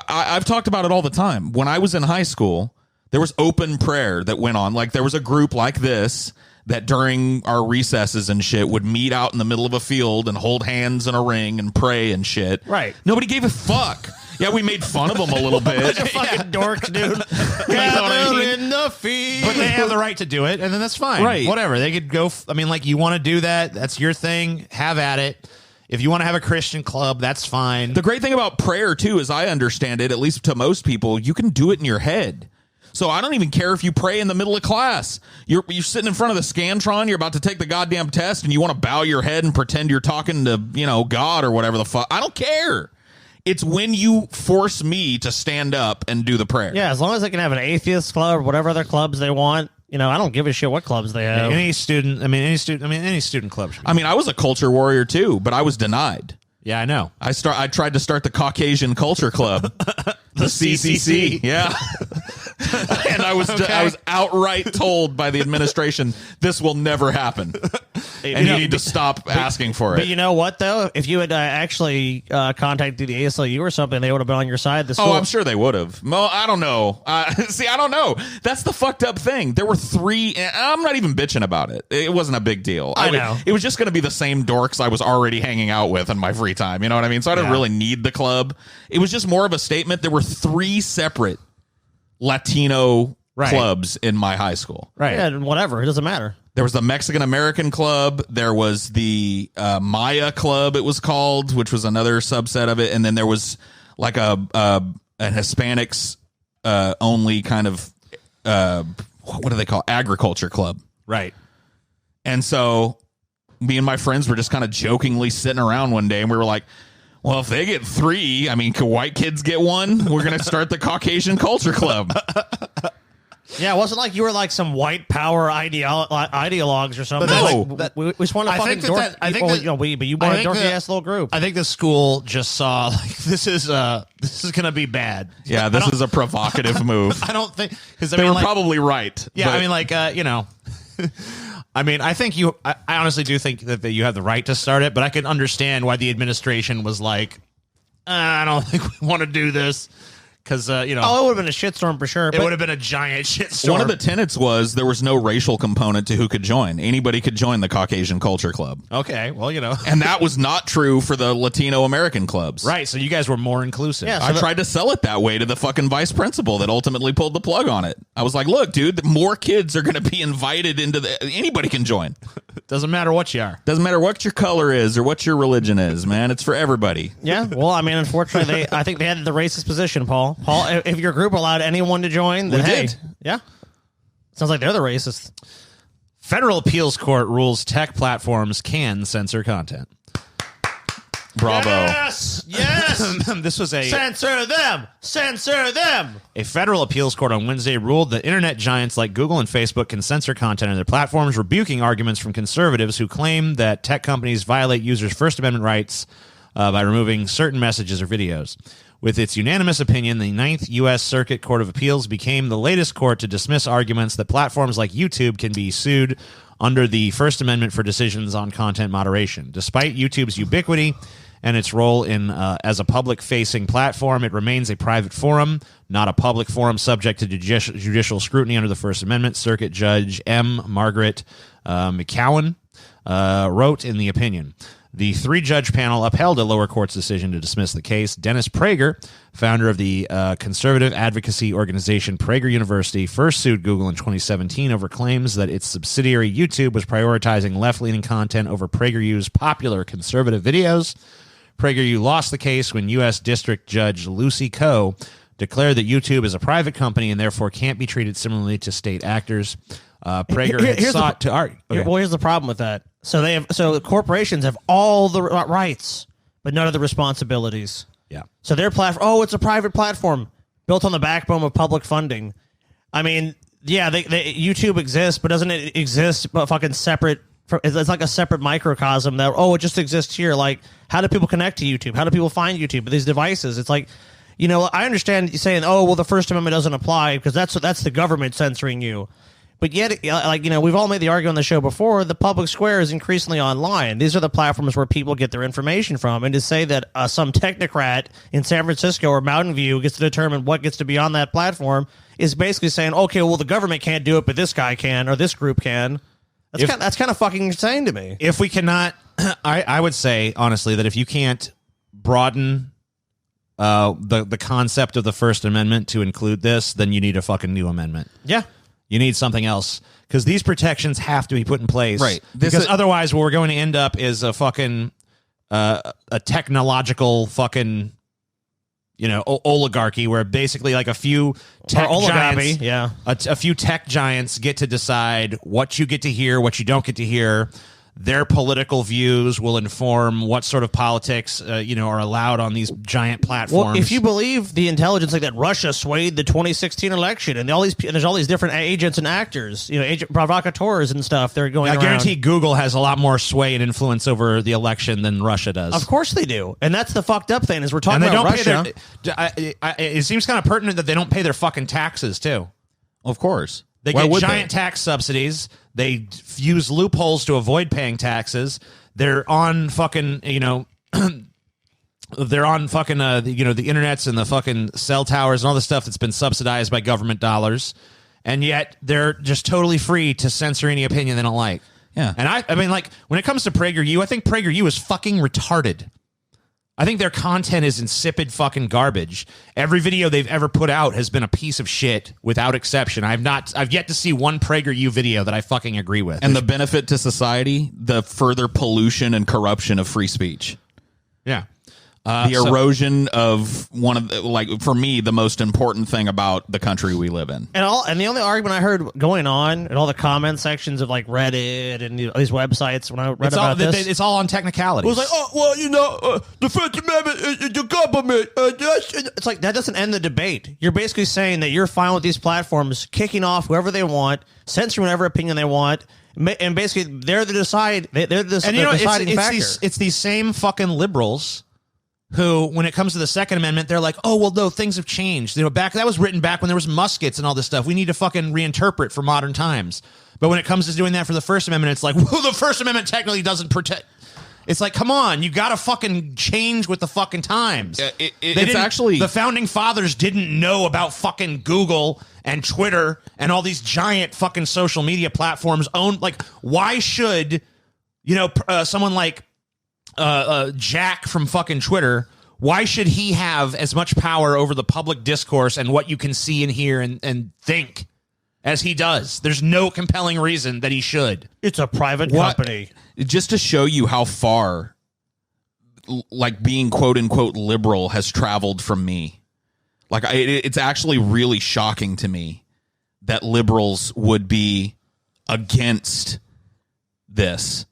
I've talked about it all the time. When I was in high school, there was open prayer that went on. Like, there was a group like this that during our recesses and shit would meet out in the middle of a field and hold hands in a ring and pray and shit. Right. Nobody gave a fuck. Yeah, we made fun of them a little bit. Bunch of fucking dorks, dude. In the field. But they have the right to do it, and then that's fine. Right. Whatever. They could go. I mean, like, you want to do that. That's your thing. Have at it. If you want to have a Christian club, that's fine. The great thing about prayer, too, as I understand it, at least to most people, you can do it in your head. So I don't even care if you pray in the middle of class. You're sitting in front of the Scantron, you're about to take the goddamn test, and you want to bow your head and pretend you're talking to, God or whatever the fuck. I don't care. It's when you force me to stand up and do the prayer. Yeah, as long as they can have an atheist club or whatever other clubs they want. I don't give a shit what clubs they have. Any student club. I was a culture warrior too, but I was denied. Yeah, I know. I tried to start the Caucasian Culture Club, the CCC. Yeah, and I was outright told by the administration, this will never happen, and you need to stop asking for it. But you know what though? If you had actually contacted the ASLU or something, they would have been on your side. Oh, I'm sure they would have. Well, I don't know. I don't know. That's the fucked up thing. There were 3. And I'm not even bitching about it. It wasn't a big deal. I know. It was just going to be the same dorks I was already hanging out with in my free time. You know what I mean? So I didn't really need the club. It was just more of a statement. There were 3 separate Latino clubs in my high school. Right. Yeah, whatever. It doesn't matter. There was the Mexican American Club. There was the Maya Club, it was called, which was another subset of it. And then there was like a Hispanics only kind of, what do they call agriculture club. Right. And so me and my friends were just kind of jokingly sitting around one day and we were like, well, if they get 3, can white kids get 1? We're going to start the Caucasian Culture Club. Yeah, it wasn't like you were like some white power ideologues or something. No, we just want to fucking dork. But you want a dorky ass little group. I think the school just saw like this is going to be bad. Yeah, this is a provocative move. I don't think because they were probably right. Yeah, I think I honestly do think that you have the right to start it, but I can understand why the administration was like, I don't think we want to do this. Because, it would have been a shitstorm for sure. It would have been a giant shitstorm. One of the tenets was there was no racial component to who could join. Anybody could join the Caucasian Culture Club. Okay, well, And that was not true for the Latino American clubs. Right, so you guys were more inclusive. Yeah, I tried to sell it that way to the fucking vice principal that ultimately pulled the plug on it. I was like, look, dude, more kids are going to be invited into anybody can join. Doesn't matter what you are. Doesn't matter what your color is or what your religion is, man. It's for everybody. Yeah, well, unfortunately, I think they had the racist position, Paul. Paul, if your group allowed anyone to join, then hey, yeah. Sounds like they're the racist. Federal appeals court rules tech platforms can censor content. Bravo. Yes! This was a... Censor them! Censor them! A federal appeals court on Wednesday ruled that internet giants like Google and Facebook can censor content on their platforms, rebuking arguments from conservatives who claim that tech companies violate users' First Amendment rights by removing certain messages or videos. With its unanimous opinion, the 9th U.S. Circuit Court of Appeals became the latest court to dismiss arguments that platforms like YouTube can be sued under the First Amendment for decisions on content moderation. Despite YouTube's ubiquity and its role in as a public-facing platform, it remains a private forum, not a public forum subject to judicial scrutiny under the First Amendment. Circuit Judge M. Margaret McCowan wrote in the opinion. The 3-judge panel upheld a lower court's decision to dismiss the case. Dennis Prager, founder of the conservative advocacy organization Prager University, first sued Google in 2017 over claims that its subsidiary YouTube was prioritizing left-leaning content over PragerU's popular conservative videos. PragerU lost the case when U.S. District Judge Lucy Coe declared that YouTube is a private company and therefore can't be treated similarly to state actors. Prager had sought to argue. Okay. Well, here's the problem with that. So corporations have all the rights, but none of the responsibilities. Yeah. So their platform, it's a private platform built on the backbone of public funding. YouTube exists, but doesn't it exist but fucking separate? It's like a separate microcosm that, it just exists here. Like, how do people connect to YouTube? How do people find YouTube with these devices? It's like, I understand you saying, the First Amendment doesn't apply because that's the government censoring you. But yet, we've all made the argument on the show before, the public square is increasingly online. These are the platforms where people get their information from. And to say that some technocrat in San Francisco or Mountain View gets to determine what gets to be on that platform is basically saying, okay, well, the government can't do it, but this guy can, or this group can. That's kind of fucking insane to me. If we cannot, I would say, honestly, that if you can't broaden the concept of the First Amendment to include this, then you need a fucking new amendment. Yeah. You need something else because these protections have to be put in place. Right. Because otherwise what we're going to end up is a fucking a technological fucking, oligarchy where basically like a few tech giants, a few tech giants get to decide what you get to hear, what you don't get to hear. Their political views will inform what sort of politics, are allowed on these giant platforms. Well, if you believe the intelligence, like that, Russia swayed the 2016 election, and there's all these different agents and actors, agent provocateurs and stuff. They're going. I guarantee Google has a lot more sway and influence over the election than Russia does. Of course they do, and that's the fucked up thing is we're talking about Russia. It seems kind of pertinent that they don't pay their fucking taxes too. Of course. They get giant tax subsidies. They use loopholes to avoid paying taxes. They're on fucking, they're on fucking, the internets and the fucking cell towers and all the stuff that's been subsidized by government dollars. And yet they're just totally free to censor any opinion they don't like. Yeah. And I mean, like, when it comes to PragerU, I think PragerU is fucking retarded. I think their content is insipid fucking garbage. Every video they've ever put out has been a piece of shit without exception. I've yet to see one PragerU video that I fucking agree with. And the benefit to society, the further pollution and corruption of free speech. Yeah. The erosion of one of the, for me, the most important thing about the country we live in. And the only argument I heard going on in all the comment sections of like Reddit and these websites when I read about this, it's all on technicalities. It was like, the First Amendment is the government. It's like that doesn't end the debate. You're basically saying that you're fine with these platforms kicking off whoever they want, censoring whatever opinion they want. And basically, they're the deciding factor. It's these same fucking liberals who, when it comes to the Second Amendment, they're like, oh, well, no, things have changed. That was written back when there was muskets and all this stuff. We need to fucking reinterpret for modern times. But when it comes to doing that for the First Amendment, it's like, well, the First Amendment technically doesn't protect. It's like, come on, you got to fucking change with the fucking times. The founding fathers didn't know about fucking Google and Twitter and all these giant fucking social media platforms owned. Like, why should, someone like Jack from fucking Twitter, why should he have as much power over the public discourse and what you can see and hear and think as he does? There's no compelling reason that he should. It's a private company. Just to show you how far, like, being quote unquote liberal has traveled from me. Like, it's actually really shocking to me that liberals would be against this.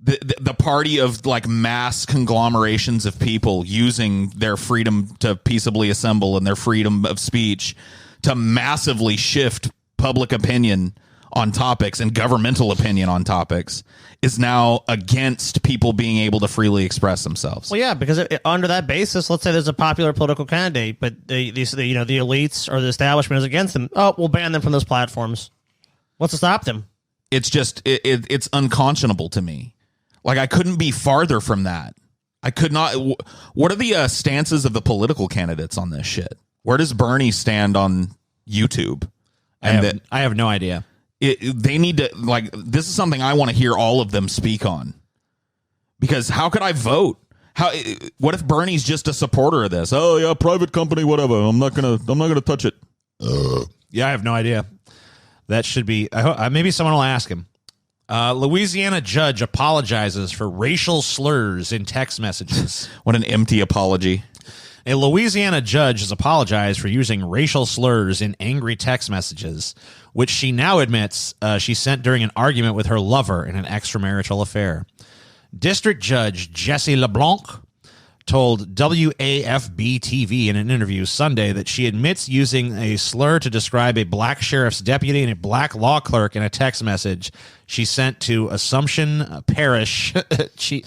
The party of like mass conglomerations of people using their freedom to peaceably assemble and their freedom of speech to massively shift public opinion on topics and governmental opinion on topics is now against people being able to freely express themselves. Well, yeah, because under that basis, let's say there's a popular political candidate, but the elites or the establishment is against them. Oh, we'll ban them from those platforms. What's to stop them? It's just it's unconscionable to me. Like, I couldn't be farther from that. I could not. What are the stances of the political candidates on this shit? Where does Bernie stand on YouTube? I have no idea. They need to, like, this is something I want to hear all of them speak on. Because how could I vote? What if Bernie's just a supporter of this? Oh yeah, private company, whatever. I'm not gonna touch it. Yeah, I have no idea. That should be. Maybe someone will ask him. Louisiana judge apologizes for racial slurs in text messages. What an empty apology. A Louisiana judge has apologized for using racial slurs in angry text messages, which she now admits she sent during an argument with her lover in an extramarital affair. District Judge Jesse LeBlanc told WAFB-TV in an interview Sunday that she admits using a slur to describe a black sheriff's deputy and a black law clerk in a text message she sent to Assumption Parish.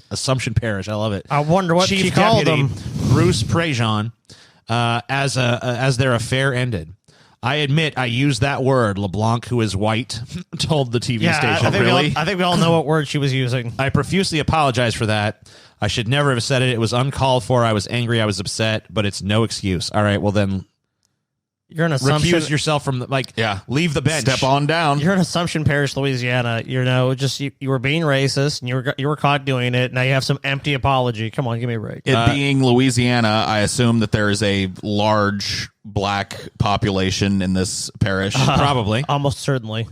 Assumption Parish, I love it. I wonder what Chief she called Deputy them. Bruce Prejean, as their affair ended. I admit I used that word, LeBlanc, who is white, told the TV station. I think we all know what word she was using. I profusely apologize for that. I should never have said it. It was uncalled for. I was angry. I was upset, but it's no excuse. All right, well then, you're an Assumption. Recuse yourself from leave the bench. Step on down. You're in Assumption Parish, Louisiana. You were being racist and you were caught doing it. Now you have some empty apology. Come on, give me a break. It being Louisiana, I assume that there is a large black population in this parish. Probably. Almost certainly.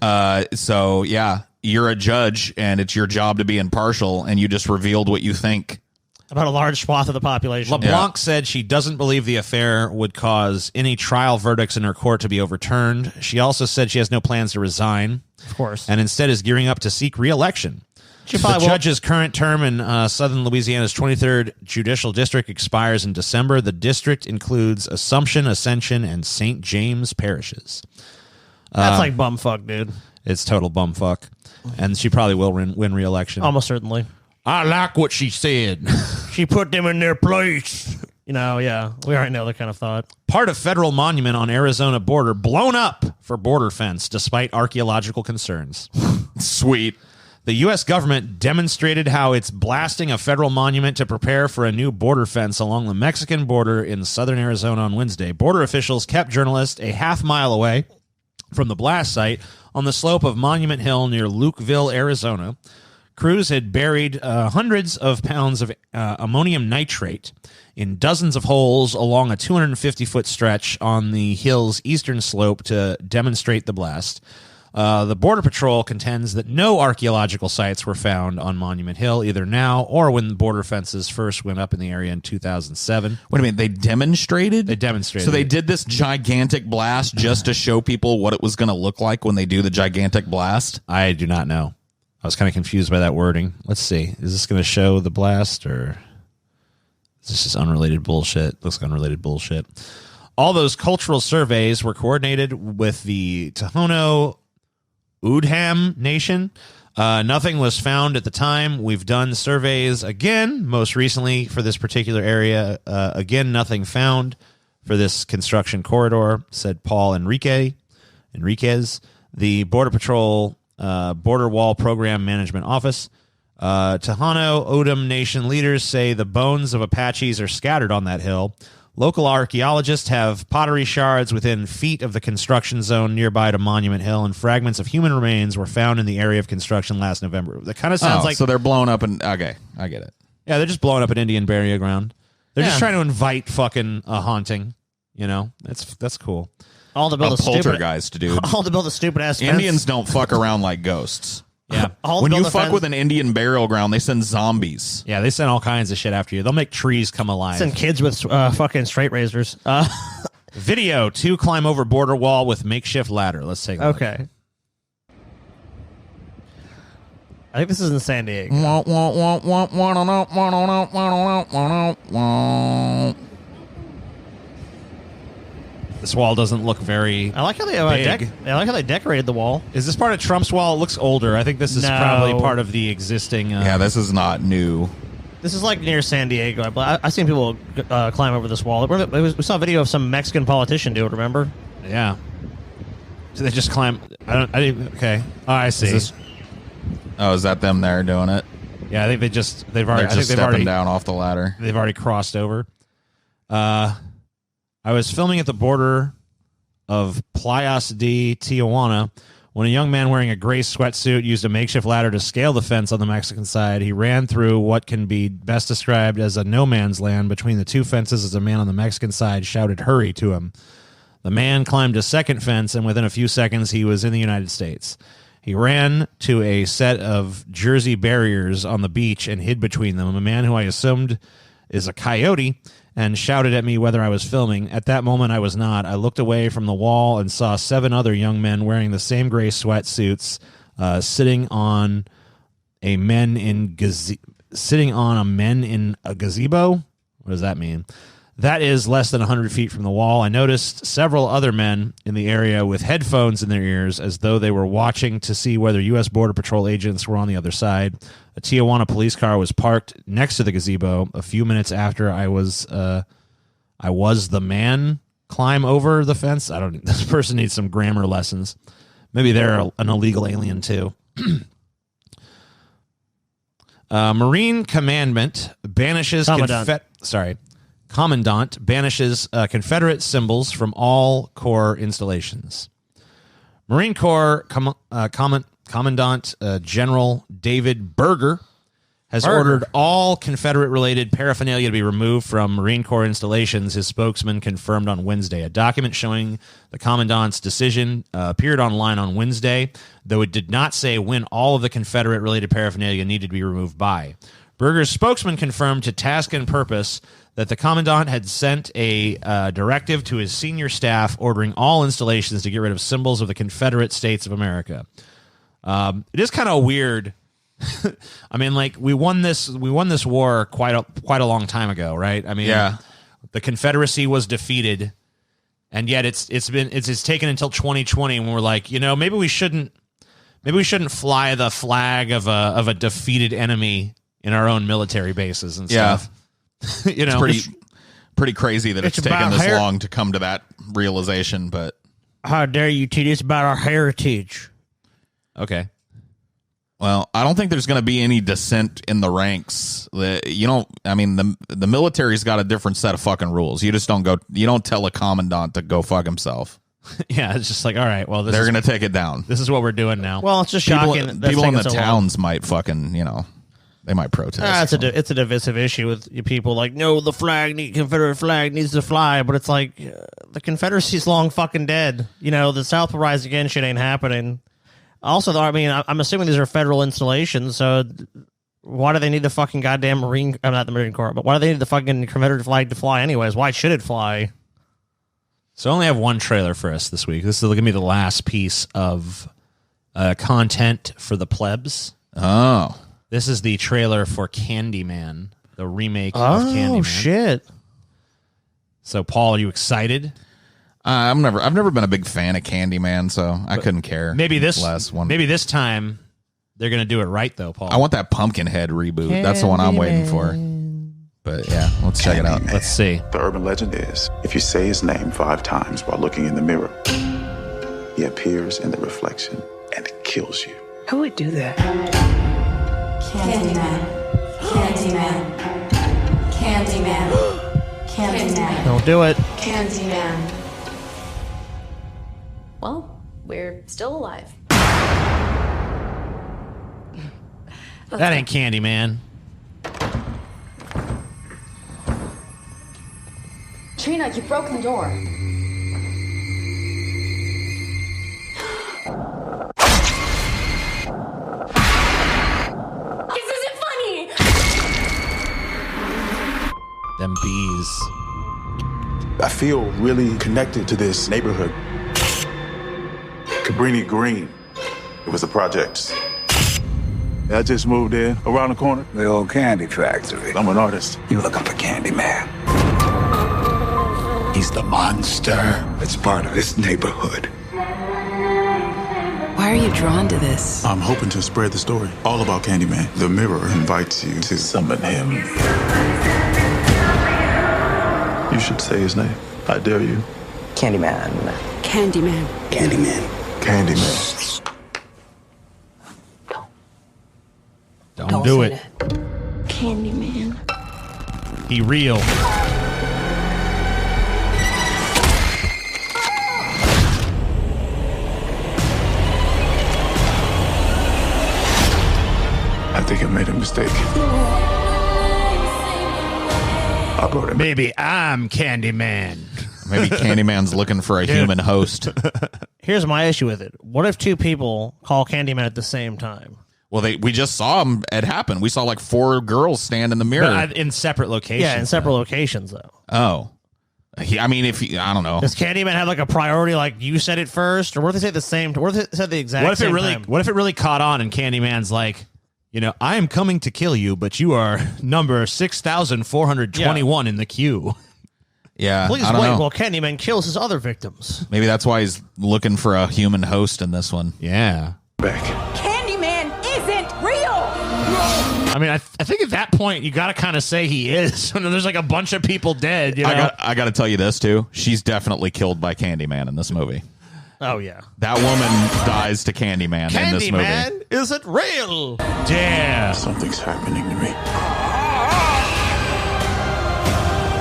So yeah, you're a judge and it's your job to be impartial, and you just revealed what you think. About a large swath of the population. LeBlanc said she doesn't believe the affair would cause any trial verdicts in her court to be overturned. She also said she has no plans to resign. Of course. And instead is gearing up to seek re-election. The judge's current term in southern Louisiana's 23rd Judicial District expires in December. The district includes Assumption, Ascension, and St. James parishes. That's like bumfuck, dude. It's total bumfuck. And she probably will win re-election. Almost certainly. I like what she said. She put them in their place. Yeah. We already know that kind of thought. Part of federal monument on Arizona border blown up for border fence despite archaeological concerns. Sweet. The U.S. government demonstrated how it's blasting a federal monument to prepare for a new border fence along the Mexican border in southern Arizona on Wednesday. Border officials kept journalists a half-mile away from the blast site on the slope of Monument Hill near Lukeville, Arizona. Crews had buried hundreds of pounds of ammonium nitrate in dozens of holes along a 250-foot stretch on the hill's eastern slope to demonstrate the blast. The Border Patrol contends that no archaeological sites were found on Monument Hill, either now or when border fences first went up in the area in 2007. Wait a minute, they demonstrated? They demonstrated. So they did this gigantic blast just to show people what it was going to look like when they do the gigantic blast? I do not know. I was kind of confused by that wording. Let's see. Is this going to show the blast, or is this just unrelated bullshit? Looks like unrelated bullshit. All those cultural surveys were coordinated with the Tohono O'odham Nation. Nothing was found at the time. We've done surveys again, most recently for this particular area. Again, nothing found for this construction corridor, said Paul Enriquez, the Border Patrol Border Wall Program Management Office. Tohono O'odham Nation leaders say the bones of Apaches are scattered on that hill. Local archaeologists have pottery shards within feet of the construction zone nearby to Monument Hill, and fragments of human remains were found in the area of construction last November. That kind of sounds like... So they're blown up and... Okay, I get it. Yeah, they're just blowing up an Indian burial ground. They're just trying to invite fucking a haunting. That's cool. All to build a poltergeist, dude. All to build a stupid ass fence. Indians don't fuck around like ghosts. Yeah. When you fuck with an Indian burial ground, they send zombies. Yeah, they send all kinds of shit after you. They'll make trees come alive. Send kids with fucking straight razors. Video, 2 climb over border wall with makeshift ladder. Let's take a look. Okay. I think this is in San Diego. This wall doesn't look very I like how they decorated the wall. Is this part of Trump's wall? It looks older. I think this is probably part of the existing... yeah, this is not new. This is like near San Diego. I've seen people climb over this wall. We saw a video of some Mexican politician do it, remember? Yeah. So they just climb... Okay. Oh, I see. Is that them there doing it? Yeah, I think they've already stepping down off the ladder. They've already crossed over. I was filming at the border of Playas de Tijuana when a young man wearing a gray sweatsuit used a makeshift ladder to scale the fence on the Mexican side. He ran through what can be best described as a no man's land between the two fences as a man on the Mexican side shouted "hurry" to him. The man climbed a second fence, and within a few seconds, he was in the United States. He ran to a set of Jersey barriers on the beach and hid between them. A man who I assumed is a coyote and shouted at me whether I was filming. At that moment, I was not. I looked away from the wall and saw 7 other young men wearing the same gray sweatsuits sitting on a men in a gazebo. What does that mean? That is less than 100 feet from the wall. I noticed several other men in the area with headphones in their ears as though they were watching to see whether U.S. Border Patrol agents were on the other side. A Tijuana police car was parked next to the gazebo. A few minutes after I was the man climb over the fence. This person needs some grammar lessons. Maybe they're an illegal alien too. Marine Commandant banishes Commandant banishes Confederate symbols from all Corps installations. Marine Corps Commandant General David Berger has ordered all Confederate-related paraphernalia to be removed from Marine Corps installations, his spokesman confirmed on Wednesday. A document showing the Commandant's decision appeared online on Wednesday, though it did not say when all of the Confederate-related paraphernalia needed to be removed by. Berger's spokesman confirmed to Task and Purpose that the Commandant had sent a directive to his senior staff ordering all installations to get rid of symbols of the Confederate States of America. It is kind of weird. I mean, like, we won this war quite a long time ago, right? I mean, yeah. The Confederacy was defeated, and yet it's taken until 2020 when we're like, maybe we shouldn't fly the flag of a defeated enemy in our own military bases and stuff. It's pretty crazy that it's taken this long to come to that realization. But how dare you teach us about our heritage? Okay. Well, I don't think there's going to be any dissent in the ranks. The military's got a different set of fucking rules. You just don't tell a commandant to go fuck himself. Yeah, it's just like, all right, well, they're going to take it down. This is what we're doing now. Well, it's just shocking. People in the towns might fucking, they might protest. It's a divisive issue with people like, no, the Confederate flag needs to fly, but it's like, the Confederacy's long fucking dead. The South will rise again. Shit ain't happening. Also, though, I mean, I'm assuming these are federal installations, so why do they need the fucking goddamn not the Marine Corps, but why do they need the fucking Confederate flag to fly anyways? Why should it fly? So I only have one trailer for us this week. This is going to be the last piece of content for the plebs. Oh. This is the trailer for Candyman, the remake of Candyman. Oh, shit. So, Paul, are you excited? I've never been a big fan of Candyman, so I couldn't care. Maybe this last one. Maybe this time they're going to do it right, though, Paul. I want that Pumpkinhead reboot. That's the one I'm waiting for. But yeah, let's check it out. Let's see. The urban legend is, if you say his name 5 times while looking in the mirror, he appears in the reflection and kills you. Who would do that? Candyman. Candyman. Candyman. Candyman. Don't do it. Candyman. Well, we're still alive. That ain't Candyman. Trina, you broke the door. This isn't funny! Them bees. I feel really connected to this neighborhood. Cabrini Green. It was the projects. I just moved in around the corner. The old candy factory. I'm an artist. You looking for Candyman? He's the monster that's part of this neighborhood. Why are you drawn to this? I'm hoping to spread the story all about Candyman. The mirror invites you to summon him. You should say his name. I dare you. Candyman. Candyman. Candyman. Candyman. Don't do it. Candyman. He real. I think I made a mistake. I brought him. Maybe I'm Candyman. Maybe Candyman's looking for a human host. Here's my issue with it. What if 2 people call Candyman at the same time? Well, we just saw him. It happened. We saw like 4 girls stand in the mirror. But in separate locations. Yeah, in separate locations, though. Oh. I don't know. Does Candyman have like a priority, like you said it first? Or what if they say the same? What if they said the exact same time? What if it really caught on and Candyman's like, I am coming to kill you, but you are number 6,421 in the queue. Yeah. Please I don't wait know. while Candyman kills his other victims. Maybe that's why he's looking for a human host in this one. Yeah. Back. Candyman isn't real! I mean, I think at that point, you got to kind of say he is. There's like a bunch of people dead. I got to tell you this, too. She's definitely killed by Candyman in this movie. Oh, yeah. That woman dies to Candyman in this movie. Candyman isn't real. Yeah. Something's happening to me.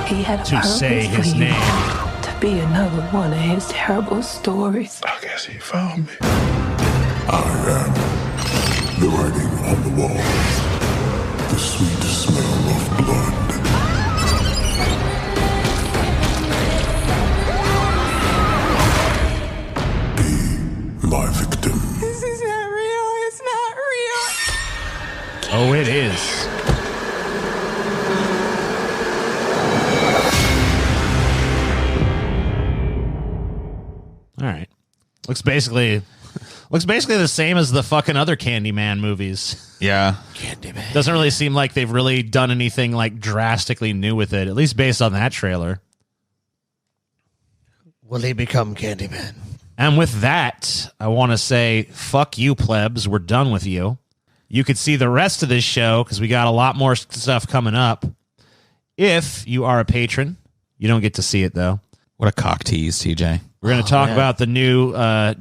He had a To purpose say for his you. name. To be another one of his terrible stories. I guess he found me. I am the writing on the wall, the sweet smell of blood. Be my victim. This is not real. It's not real. Oh, it is. Looks basically the same as the fucking other Candyman movies. Yeah. Candyman. Doesn't really seem like they've really done anything like drastically new with it, at least based on that trailer. Will he become Candyman? And with that, I want to say, fuck you, plebs. We're done with you. You could see the rest of this show because we got a lot more stuff coming up. If you are a patron, you don't get to see it, though. What a cock tease, TJ. We're going to talk about the new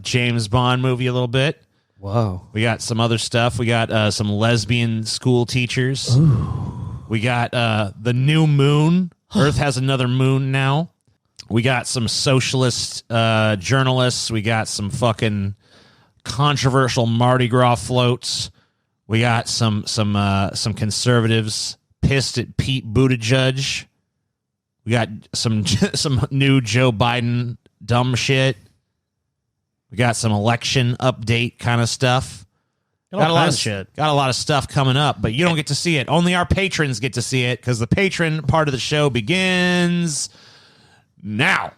James Bond movie a little bit. Whoa. We got some other stuff. We got some lesbian school teachers. Ooh. We got the new moon. Earth has another moon now. We got some socialist journalists. We got some fucking controversial Mardi Gras floats. We got some conservatives pissed at Pete Buttigieg. We got some new Joe Biden dumb shit. We got some election update kind of stuff. Got a lot of shit. Got a lot of stuff coming up, but you don't get to see it. Only our patrons get to see it because the patron part of the show begins now.